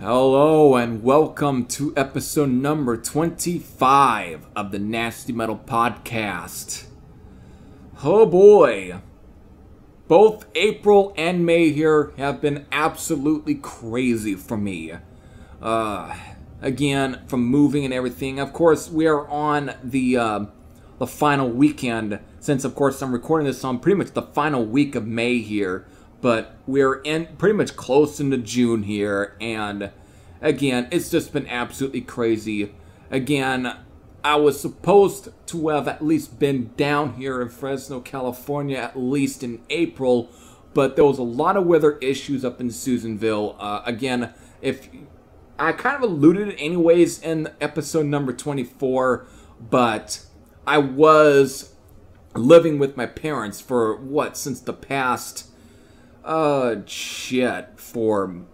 Hello and welcome to episode number 25 of the Nasty Metal Podcast. Oh boy, both April and May here have been absolutely crazy for me. Again, from moving and everything. Of course, we are on the final weekend, since of course I'm recording this on pretty much the final week of May here. But we're in pretty much close into June here, and again, it's just been absolutely crazy. Again, I was supposed to have at least been down here in Fresno, California, at least in April, but there was a lot of weather issues up in Susanville. Again, if I kind of alluded it anyways in episode number 24, but I was living with my parents for since the past for a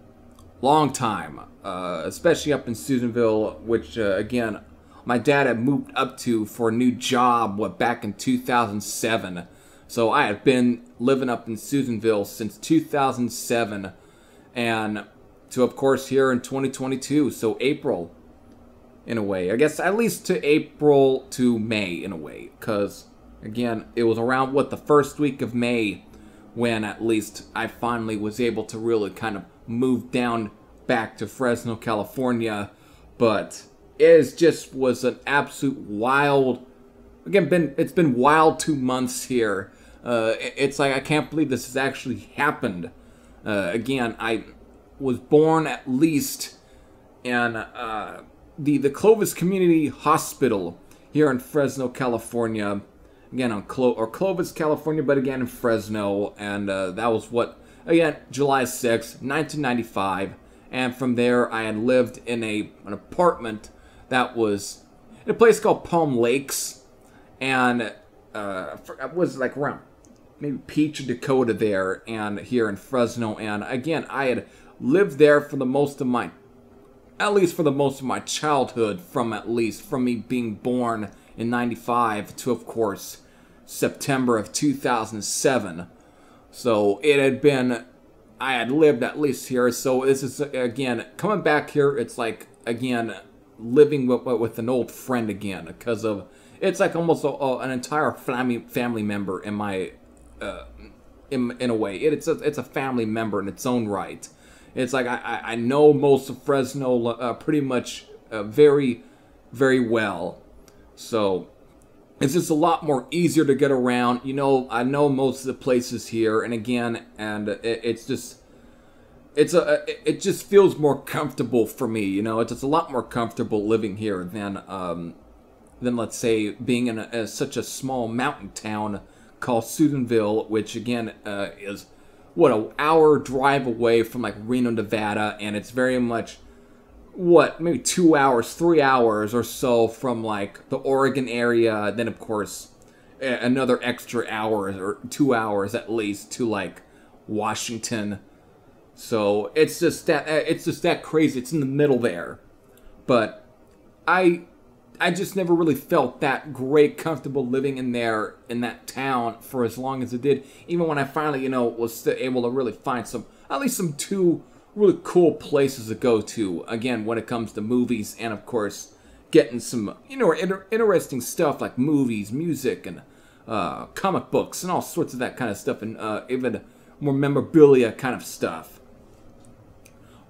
long time, especially up in Susanville, which, again, my dad had moved up to for a new job, back in 2007, so I had been living up in Susanville since 2007, and to, of course, here in 2022, so April, in a way, I guess, at least to April to May, in a way, because, again, it was around, the first week of May, when at least I finally was able to really kind of move down back to Fresno, California. But it was an absolute wild, again, it's been wild 2 months here. It's like, I can't believe this has actually happened. Again, I was born at least in the Clovis Community Hospital here in Fresno, California. Again, on Clovis, Clovis, but again in Fresno, and that was July 6th, 1995, and from there I had lived in an apartment that was in a place called Palm Lakes, and it was like around maybe Peach, Dakota there, and here in Fresno, and again, I had lived there for most of my childhood, from me being born in 95 to, of course, September of 2007. So I had lived at least here. So this is, again, coming back here, it's like, again, living with an old friend again, because it's like almost an entire family member in my, in a way. It's a family member in its own right. It's like, I know most of Fresno pretty much very, very well. So it's just a lot more easier to get around. You know, I know most of the places here, and again, it just feels more comfortable for me. You know, it's just a lot more comfortable living here than let's say being in such a small mountain town called Susanville, which again is an hour drive away from like Reno, Nevada, and it's very much maybe 2 hours, 3 hours or so from like the Oregon area. Then of course another extra hour or 2 hours at least to like Washington. So it's just that crazy. It's in the middle there. But I just never really felt that great comfortable living in that town for as long as it did. Even when I finally, was able to really find at least some two really cool places to go to, again, when it comes to movies, and of course getting some interesting stuff like movies, music, and comic books and all sorts of that kind of stuff, and even more memorabilia kind of stuff.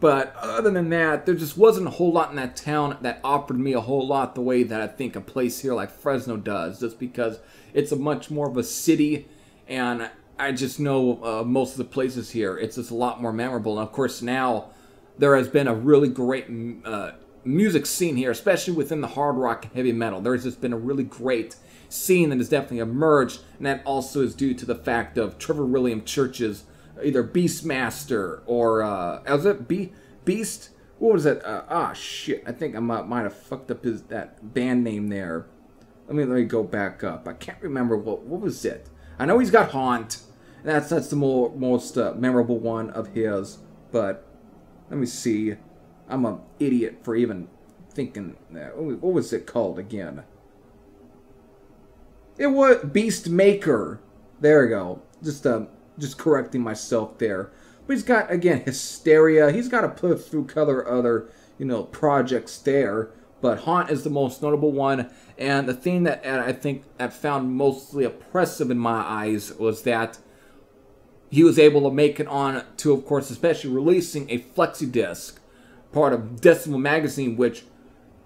But other than that, there just wasn't a whole lot in that town that offered me a whole lot the way that I think a place here like Fresno does, just because it's a much more of a city, and I just know most of the places here. It's just a lot more memorable. And of course now there has been a really great music scene here, especially within the hard rock and heavy metal. There's just been a really great scene that has definitely emerged, and that also is due to the fact of Trevor William Church's either Beastmaster or was it Beast? What was it? Shit! I think I might have fucked up that band name there. Let me go back up. I can't remember what was it. I know he's got Haunt. That's the most memorable one of his. But let me see. I'm an idiot for even thinking that. What was it called again? It was Beastmaker. There we go. Just correcting myself there. But he's got, again, Hysteria. He's got to put through other, projects there. But Haunt is the most notable one. And the thing that I think I found mostly oppressive in my eyes was that he was able to make it on to, of course, especially releasing a flexi disc, part of Decimal Magazine, which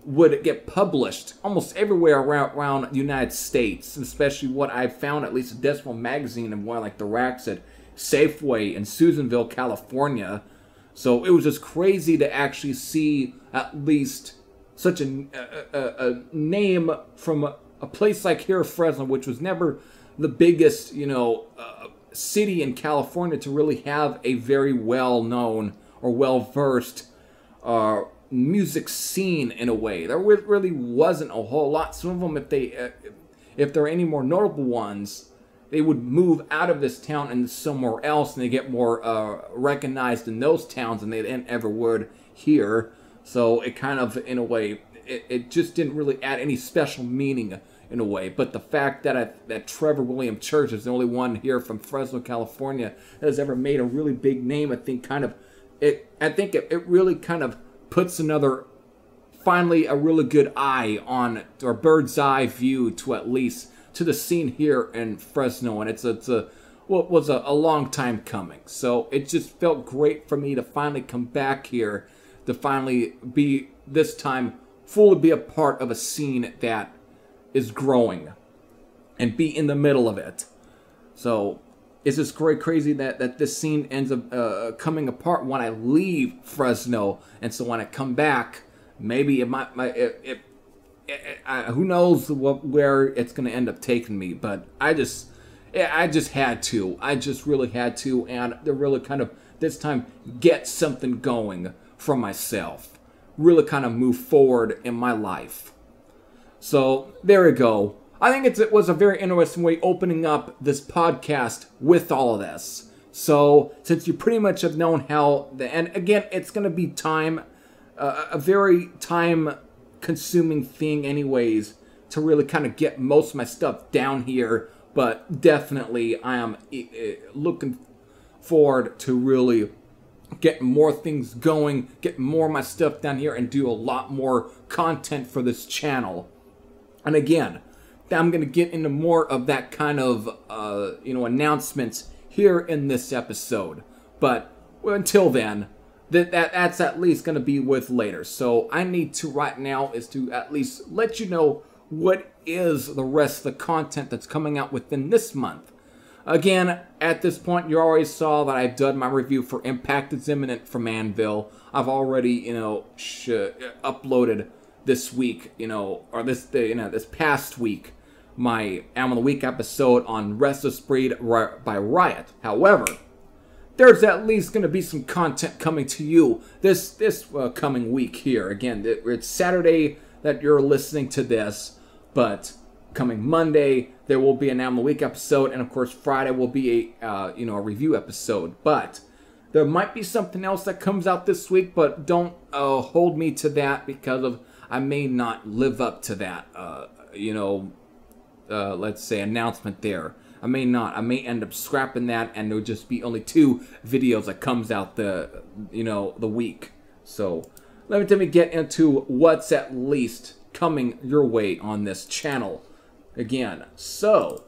would get published almost everywhere around the United States, especially what I found, at least a Decimal Magazine and one like the racks at Safeway in Susanville, California. So it was just crazy to actually see at least such a name from a place like here, Fresno, which was never the biggest, city in California to really have a very well-known or well-versed music scene in a way. There really wasn't a whole lot. Some of them, if there are any more notable ones, they would move out of this town and somewhere else, and they get more recognized in those towns than they ever would here. So it kind of, in a way, it just didn't really add any special meaning in a way. But the fact that Trevor William Church is the only one here from Fresno, California that has ever made a really big name, I think it really kind of puts finally a really good eye on, or bird's eye view to at least to the scene here in Fresno, and it was a long time coming. So it just felt great for me to finally come back here, to finally be, this time, fully be a part of a scene that is growing and be in the middle of it. So it's just crazy that this scene ends up coming apart when I leave Fresno, and so when I come back, maybe who knows where it's going to end up taking me. But I just had to. I just really had to, and to really kind of this time get something going for myself, really kind of move forward in my life. So there we go. I think it was a very interesting way opening up this podcast with all of this. So since you pretty much have known how and again, it's going to be a very time-consuming thing anyways, to really kind of get most of my stuff down here. But definitely, I am looking forward to really get more things going, get more of my stuff down here, and do a lot more content for this channel. And again, I'm going to get into more of that kind of, announcements here in this episode. But until then, that's at least going to be with later. So I need to right now is to at least let you know what is the rest of the content that's coming out within this month. Again, at this point, you already saw that I've done my review for Impact is Imminent from Anvil. I've already, uploaded this week, or this past week, my Album of the Week episode on Restless Breed by Riot. However, there's at least going to be some content coming to you this coming week here. Again, it's Saturday that you're listening to this, but coming Monday, there will be an Album of the Week episode, and of course Friday will be a review episode. But there might be something else that comes out this week, but don't hold me to that, because I may not live up to that, let's say announcement there. I may not. I may end up scrapping that, and there'll just be only 2 videos that comes out the week. So let me get into what's at least coming your way on this channel. Again, so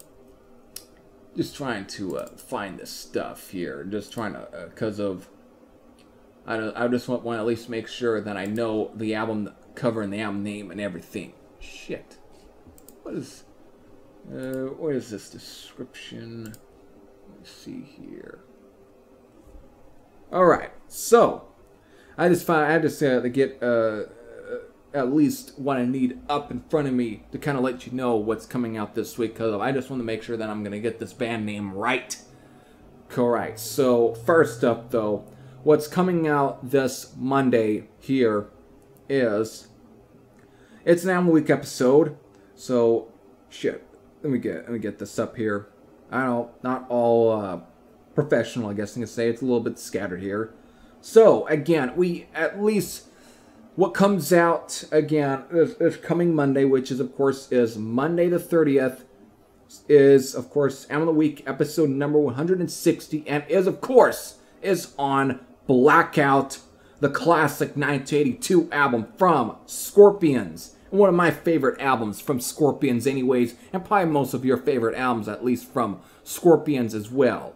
just trying to find this stuff here. Just trying to, because of, I just want to at least make sure that I know the album cover and the album name and everything. Shit. What is this description? Let's see here. Alright, so I had to get at least what I need up in front of me to kind of let you know what's coming out this week, because I just want to make sure that I'm going to get this band name right. Correct. So first up, though, what's coming out this Monday here is, it's an Album of the Week episode. So shit, let me get this up here. I don't know, not all professional, I guess I can say. It's a little bit scattered here. So again, we at least, what comes out again is coming Monday, which is of course is Monday the 30th, is of course Album of the Week episode number 160, and is of course is on Blackout, the classic 1982 album from Scorpions. One of my favorite albums from Scorpions anyways, and probably most of your favorite albums at least from Scorpions as well.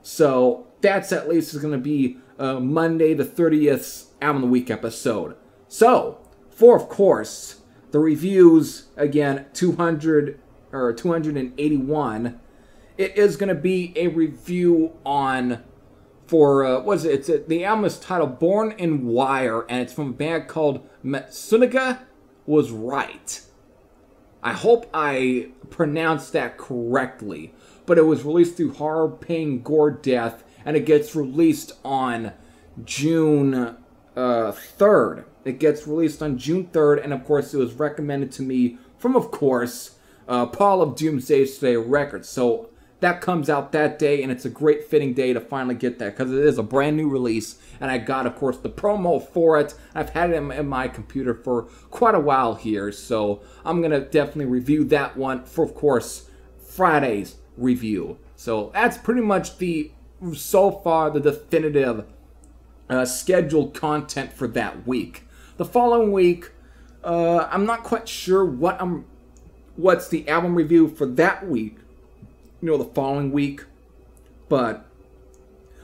So that's at least is going to be Monday the 30th Album of the Week episode. So, for of course, the reviews, again, 281, it is going to be a review on, the album is titled Born in Wire, and it's from a band called Matsunaga Was Right. I hope I pronounced that correctly, but it was released through Horror, Pain, Gore, Death, and it gets released on June 3rd. It gets released on June 3rd, and of course it was recommended to me from, of course, Paul of Doomsday's Today Records. So that comes out that day, and it's a great fitting day to finally get that, because it is a brand new release, and I got, of course, the promo for it. I've had it in my computer for quite a while here, so I'm going to definitely review that one for, of course, Friday's review. So that's pretty much so far, the definitive scheduled content for that week. The following week, I'm not quite sure what's the album review for that week, the following week, but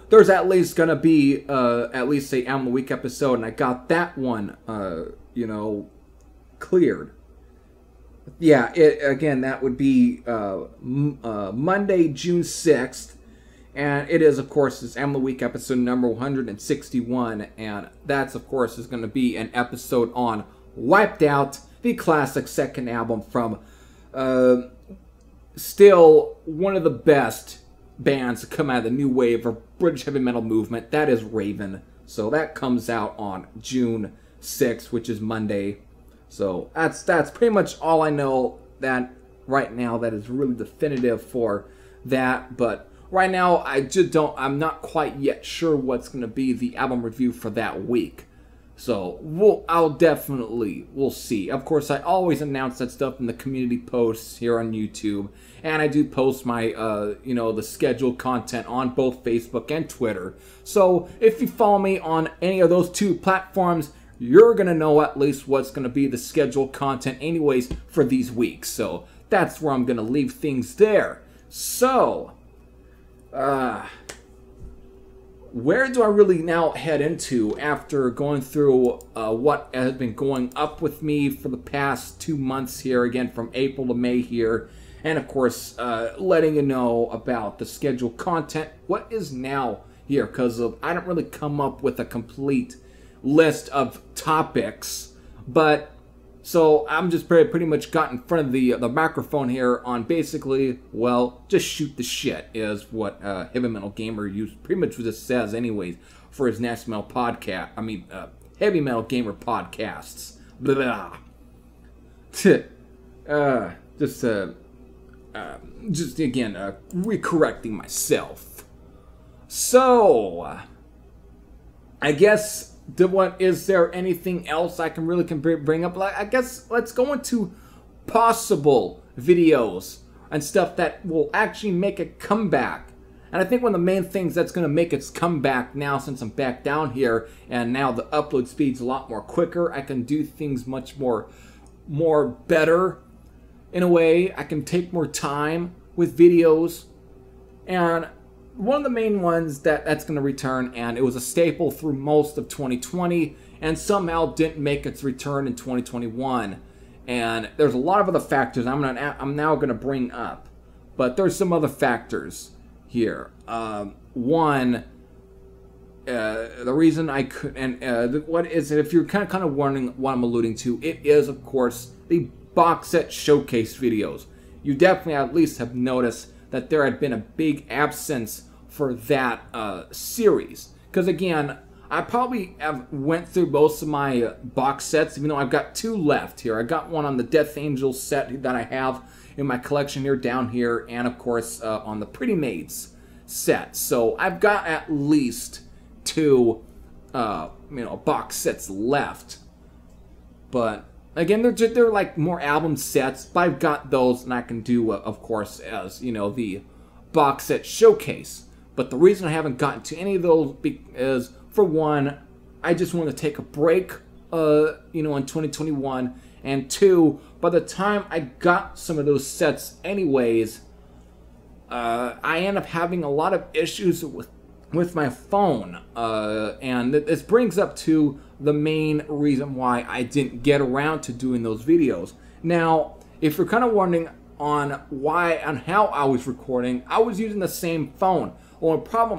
there's at least gonna be at least a Album of the Week episode, and I got that one cleared. Yeah, again, that would be Monday, June 6th, and it is, of course, this Album of the Week episode number 161, and that's, of course, is going to be an episode on Wiped Out, the classic second album from still one of the best bands to come out of the new wave of British heavy metal movement. That is Raven. So that comes out on June 6th, which is Monday. So that's pretty much all I know that right now that is really definitive for that. But right now, I'm not quite yet sure what's going to be the album review for that week. So we'll see. Of course, I always announce that stuff in the community posts here on YouTube, and I do post my, the scheduled content on both Facebook and Twitter. So if you follow me on any of those two platforms, you're gonna know at least what's gonna be the scheduled content, anyways, for these weeks. So that's where I'm gonna leave things there. So, where do I really now head into after going through what has been going up with me for the past 2 months here, again from April to May here, and of course letting you know about the scheduled content, what is now here, because I don't really come up with a complete list of topics, but so I'm just pretty much got in front of the microphone here on basically, well, just shoot the shit is what Heavy Metal Gamer pretty much just says anyways for his Nasty Metal podcast. I mean, Heavy Metal Gamer podcasts. Blah. Just again, recorrecting myself. So, I guess. Is there anything else I can bring up? I guess let's go into possible videos and stuff that will actually make a comeback. And I think one of the main things that's going to make its comeback now, since I'm back down here, and now the upload speed's a lot more quicker, I can do things much more better in a way. I can take more time with videos, and one of the main ones that's going to return, and it was a staple through most of 2020, and somehow didn't make its return in 2021. And there's a lot of other factors I'm now going to bring up, but there's some other factors here. One, the reason I could, and what is it? If you're kind of wondering what I'm alluding to, it is, of course, the box set showcase videos. You definitely at least have noticed that there had been a big absence for that series. Because again, I probably went through most of my box sets, even though I've got 2 left here. I got one on the Death Angel set that I have in my collection here down here, and of course on the Pretty Maids set. So I've got at least 2 box sets left. But again, they're like more album sets, but I've got those, and I can do, of course, as, the box set showcase. But the reason I haven't gotten to any of those is, for one, I just want to take a break, in 2021, and two, by the time I got some of those sets anyways, I end up having a lot of issues with my phone, and this brings up to the main reason why I didn't get around to doing those videos. Now, if you're kind of wondering on why and how I was recording, I was using the same phone. Well,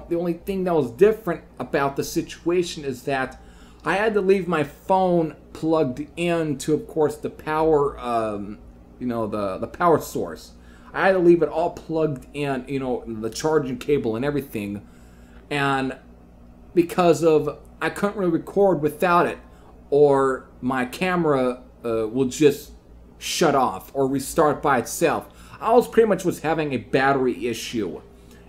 the only thing that was different about the situation is that I had to leave my phone plugged in to, of course, the power, the power source. I had to leave it all plugged in, the charging cable and everything. And because of, I couldn't really record without it, or my camera will just shut off or restart by itself. I pretty much was having a battery issue,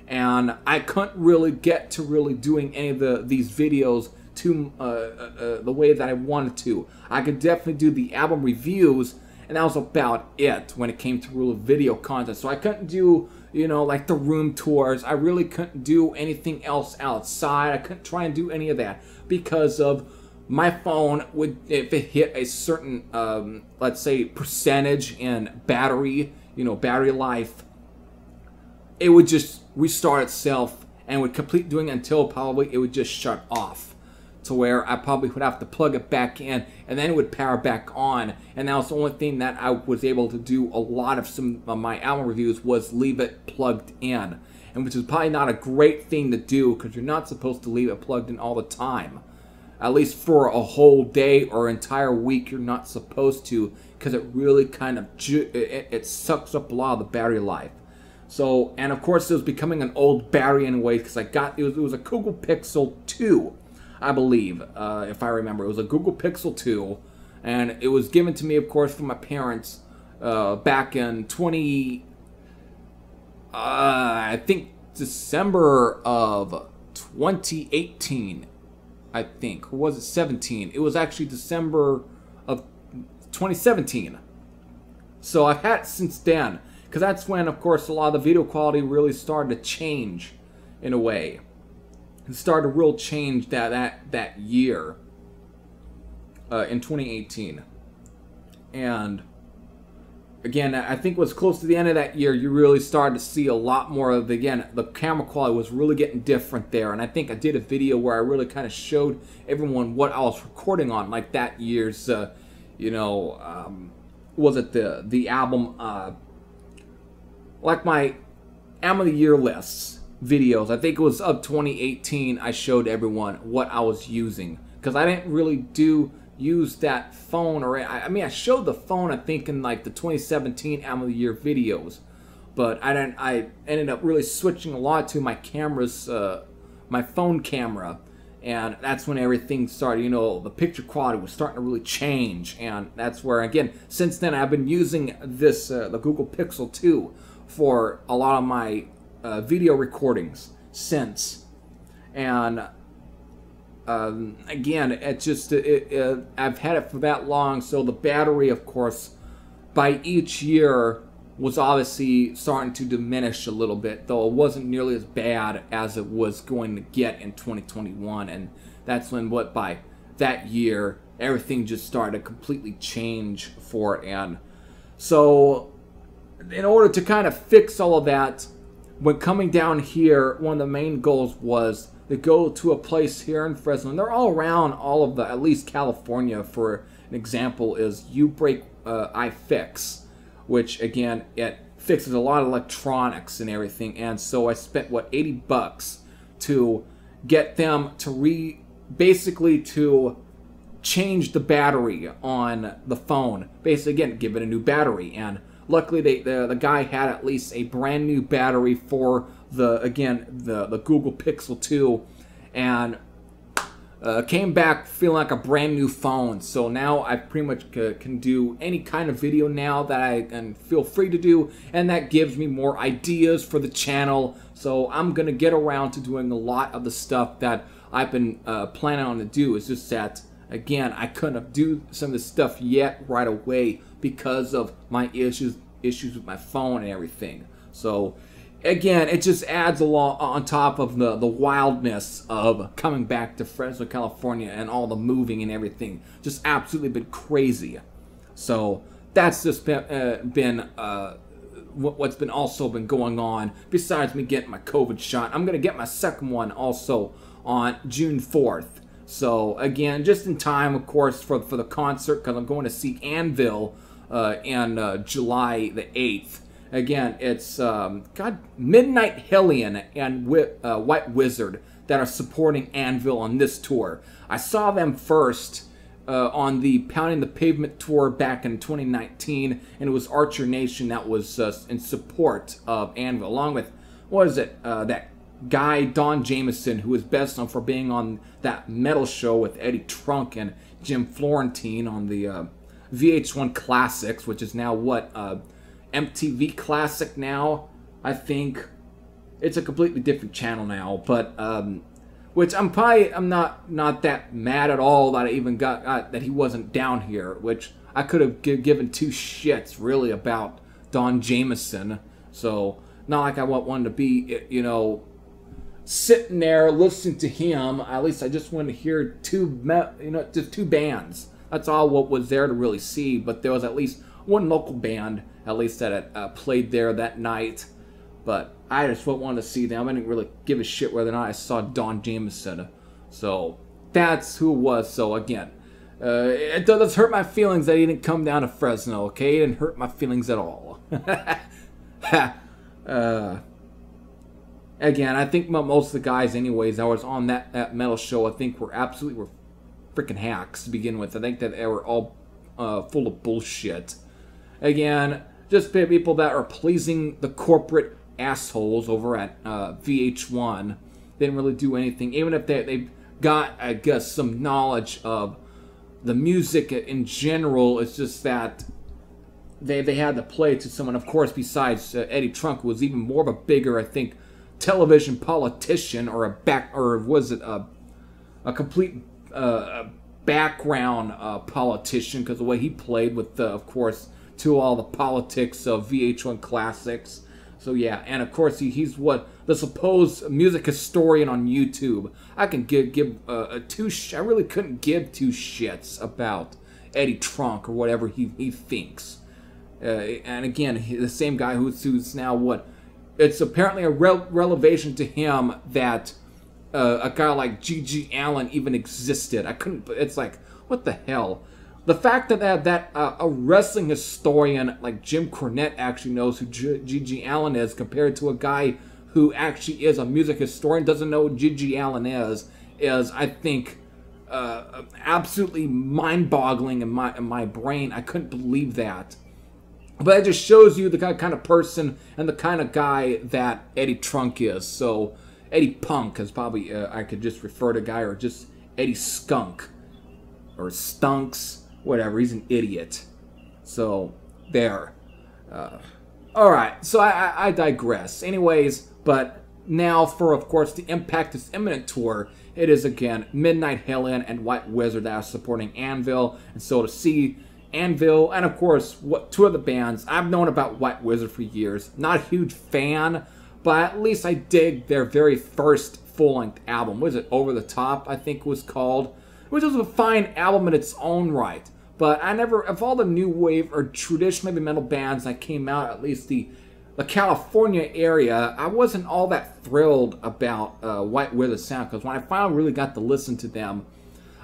and I couldn't really get to really doing any of these videos to the way that I wanted to. I could definitely do the album reviews, and that was about it when it came to real video content. So I couldn't do, like the room tours. I really couldn't do anything else outside. I couldn't try and do any of that because of my phone would, if it hit a certain, let's say, percentage in battery, battery life, it would just restart itself and would complete doing it until probably it would just shut off, to where I probably would have to plug it back in and then it would power back on. And that was the only thing that I was able to do a lot of some of my album reviews, was leave it plugged in. And which is probably not a great thing to do, because you're not supposed to leave it plugged in all the time. At least for a whole day or entire week, you're not supposed to, because it really kind of, it sucks up a lot of the battery life. So, and of course it was becoming an old battery anyway, because it was a Google Pixel 2. I believe, if I remember. It was a Google Pixel 2, and it was given to me, of course, from my parents back in I think December of 2018, I think. Or was it 17? It was actually December of 2017. So I've had it since then, because that's when, of course, a lot of the video quality really started to change in a way. It started to real change that year in 2018. And again, I think it was close to the end of that year, you really started to see a lot more of, again, the camera quality was really getting different there. And I think I did a video where I really kind of showed everyone what I was recording on, like that year's, was it the album, like my album of the year lists videos. I think it was of 2018. I showed everyone what I was using, because I didn't really use that phone, or I mean I showed the phone I think in like the 2017 album of the year videos, but I ended up really switching a lot to my cameras, my phone camera, and that's when everything started, the picture quality was starting to really change. And that's where, again, since then I've been using this the Google Pixel 2 for a lot of my video recordings since. And again, I've had it for that long, so the battery, of course, by each year was obviously starting to diminish a little bit, though it wasn't nearly as bad as it was going to get in 2021. And that's when, by that year, everything just started to completely change for it. And so in order to kind of fix all of that, when coming down here, one of the main goals was to go to a place here in Fresno, and they're all around all of at least California. For an example is U-Break iFix, which again, it fixes a lot of electronics and everything. And so I spent, what, $80 to get them to basically to change the battery on the phone. Basically, again, give it a new battery. And luckily, the guy had at least a brand new battery for the Google Pixel 2, and came back feeling like a brand new phone. So now I pretty much can do any kind of video now that I can feel free to do, and that gives me more ideas for the channel. So I'm gonna get around to doing a lot of the stuff that I've been planning on to do. It's just that, again, I couldn't do some of this stuff yet right away because of my issues with my phone and everything. So again, it just adds a lot on top of the wildness of coming back to Fresno, California, and all the moving and everything. Just absolutely been crazy. So that's just been what's been also been going on. Besides me getting my COVID shot, I'm gonna get my second one also on June 4th. So again, just in time, of course, for the concert, because I'm going to see Anvil in July the 8th. Again, it's Midnight Hellion and White Wizard that are supporting Anvil on this tour. I saw them first on the Pounding the Pavement tour back in 2019, and it was Archer Nation that was in support of Anvil, along with, what is it, that guy Don Jameson, who is best known for being on that metal show with Eddie Trunk and Jim Florentine on the VH1 Classics, which is now what, MTV Classic now, I think. It's a completely different channel now, but which I'm not that mad at all that I even got that he wasn't down here, which I could have given two shits really about Don Jameson. So not like I wanted to be, you know, sitting there listening to him. At least I just wanted to hear just two bands. That's all what was there to really see. But there was at least one local band, at least, that had played there that night. But I just wanted to see them. I didn't really give a shit whether or not I saw Don Jameson. So that's who it was. So again, it does hurt my feelings that he didn't come down to Fresno. Okay, it didn't hurt my feelings at all. Again, I think most of the guys, anyways, that was on that metal show, I think were freaking hacks to begin with. I think that they were all full of bullshit. Again, just people that are pleasing the corporate assholes over at VH1. They didn't really do anything, even if they got, I guess, some knowledge of the music in general. It's just that they had to play to someone, of course, besides Eddie Trunk, who was even more of a bigger, I think, television politician, or was it a complete background politician, because the way he played with, of course, to all the politics of VH1 Classics. So yeah, and of course he's what, the supposed music historian on YouTube. I can give I really couldn't give two shits about Eddie Trunk or whatever he thinks. And again, the same guy who's now what, it's apparently a revelation to him that a guy like G.G. Allen even existed. It's like, what the hell? The fact that a wrestling historian like Jim Cornette actually knows who G.G. Allen is, compared to a guy who actually is a music historian doesn't know who G.G. Allen is I think absolutely mind-boggling in my brain. I couldn't believe that. But it just shows you the kind of person and the kind of guy that Eddie Trunk is. So Eddie Punk is probably, I could just refer to a guy, or just Eddie Skunk, or Stunks, whatever. He's an idiot. So, there. Alright, so I digress. Anyways, but now for, of course, the Impact is Imminent tour, it is, again, Midnight Hellion and White Wizard that are supporting Anvil. And so to see Anvil, and of course, two of the bands, I've known about White Wizard for years. Not a huge fan, but at least I dig their very first full-length album. What is it? Over the Top, I think it was called. Which was a fine album in its own right. But I never, of all the new wave or traditional heavy metal bands that came out, at least the California area, I wasn't all that thrilled about White Wizard sound. Because when I finally really got to listen to them,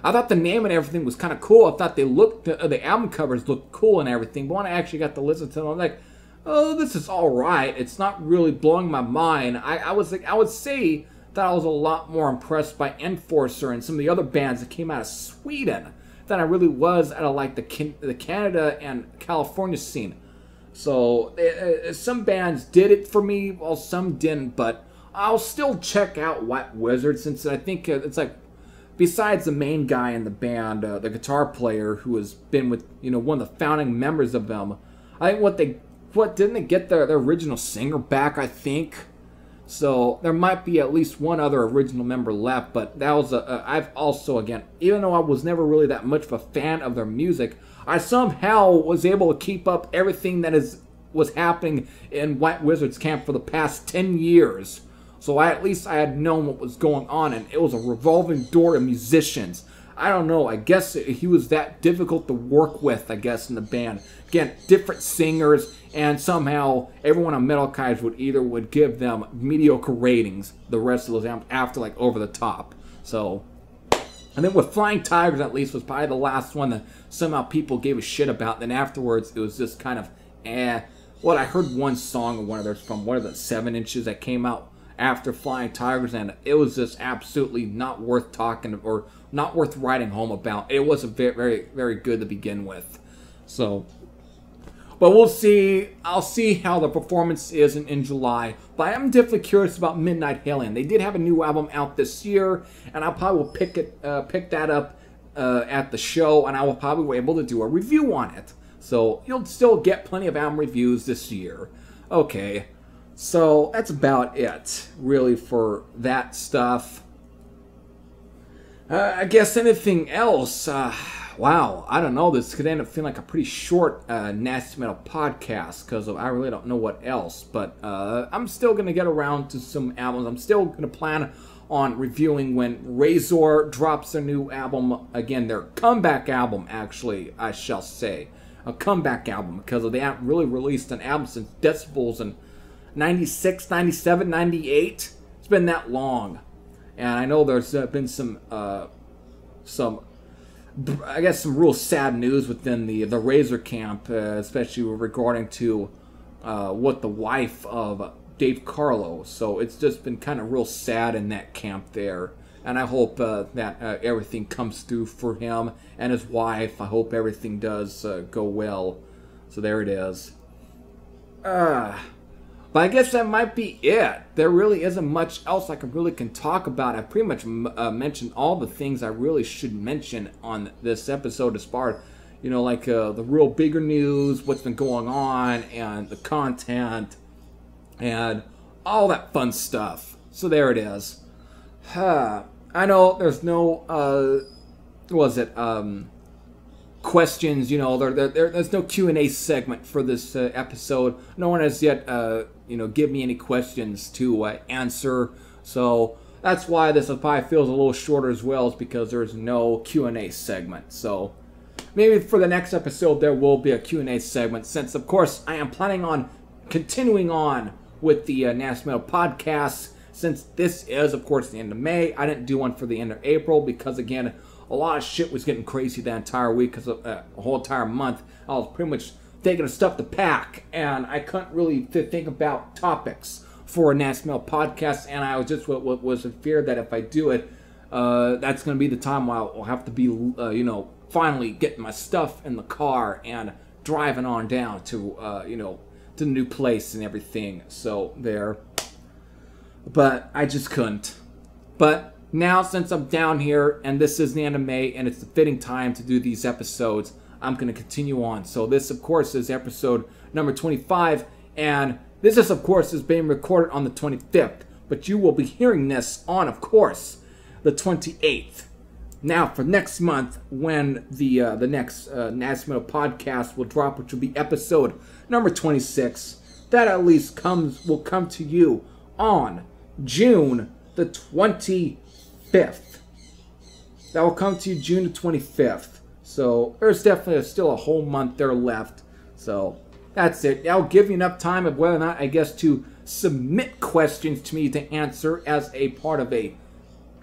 I thought the name and everything was kind of cool. I thought the album covers looked cool and everything. But when I actually got to listen to them, I'm like, oh, this is all right. It's not really blowing my mind. I would say that I was a lot more impressed by Enforcer and some of the other bands that came out of Sweden than I really was out of like the Canada and California scene. So some bands did it for me, while some didn't. But I'll still check out White Wizard, since I think it's like, besides the main guy in the band, the guitar player who has been with, one of the founding members of them. I think didn't they get their original singer back, I think? So there might be at least one other original member left, but that was I've also, again, even though I was never really that much of a fan of their music, I somehow was able to keep up everything that is was happening in White Wizard's camp for the past 10 years. So at least I had known what was going on, and it was a revolving door of musicians. I don't know, I guess he was that difficult to work with, I guess, in the band. Again, different singers, and somehow everyone on Metal Archives would give them mediocre ratings the rest of those albums after, like, Over the Top. So, and then with Flying Tigers, at least, was probably the last one that somehow people gave a shit about. Then afterwards, it was just kind of, Well, I heard one song of one of theirs from one of the 7 inches that came out after Flying Tigers, and it was just absolutely not worth talking or not worth writing home about. It wasn't very, very, very good to begin with. So, but we'll see. I'll see how the performance is in July. But I am definitely curious about Midnight Alien. They did have a new album out this year, and I probably will pick that up at the show, and I will probably be able to do a review on it. So you'll still get plenty of album reviews this year. Okay, so that's about it, really, for that stuff. I guess anything else? Wow, I don't know. This could end up feeling like a pretty short Nasty Metal podcast because I really don't know what else. But I'm still going to get around to some albums. I'm still going to plan on reviewing when Razor drops their new album. Again, their comeback album, actually, I shall say. A comeback album because they haven't really released an album since Decibels in 96, 97, 98. It's been that long. And I know there's been some I guess some real sad news within the Razor camp, especially regarding to what the wife of Dave Carlo. So it's just been kind of real sad in that camp there. And I hope that everything comes through for him and his wife. I hope everything does go well. So there it is. But I guess that might be it. There really isn't much else I can talk about. I pretty much mentioned all the things I really should mention on this episode as far as, you know, like the real bigger news, what's been going on, and the content, and all that fun stuff. So there it is. I know there's no, questions, you know, there's no Q&A segment for this episode. No one has yet, give me any questions to answer. So that's why this probably feels a little shorter as well, is because there's no Q&A segment. So maybe for the next episode there will be a Q&A segment, since of course I am planning on continuing on with the Nasty Metal podcast, since this is of course the end of May. I didn't do one for the end of April because, again, a lot of shit was getting crazy that entire week, because a whole entire month I was pretty much taking stuff to pack, and I couldn't really think about topics for a Nasty Metal podcast, and I was just was in fear that if I do it, that's going to be the time where I'll have to be, finally getting my stuff in the car and driving on down to, to the new place and everything. So there. But I just couldn't. But now, since I'm down here, and this is the end of May, and it's the fitting time to do these episodes, I'm going to continue on. So this, of course, is episode number 25, and this is, of course, is being recorded on the 25th, but you will be hearing this on, of course, the 28th. Now, for next month, when the next Nasty Metal podcast will drop, which will be episode number 26, that at least will come to you on June the 25th. That will come to you June the 25th. So there's definitely still a whole month there left. So that's it. That'll give you enough time of whether or not, I guess, to submit questions to me to answer as a part of a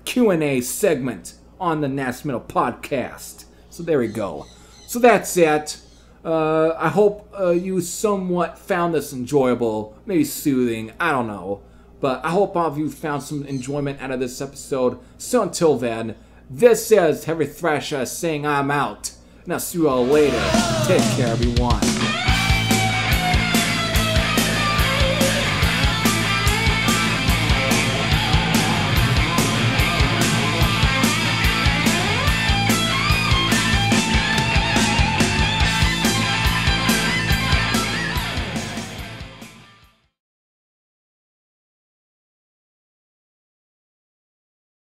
Q&A segment on the Nasty Metal podcast. So there we go. So that's it. I hope you somewhat found this enjoyable, maybe soothing, I don't know. But I hope all of you found some enjoyment out of this episode. So until then, this is Heavy Thrasher saying I'm out. And I'll see you all later. Take care, everyone.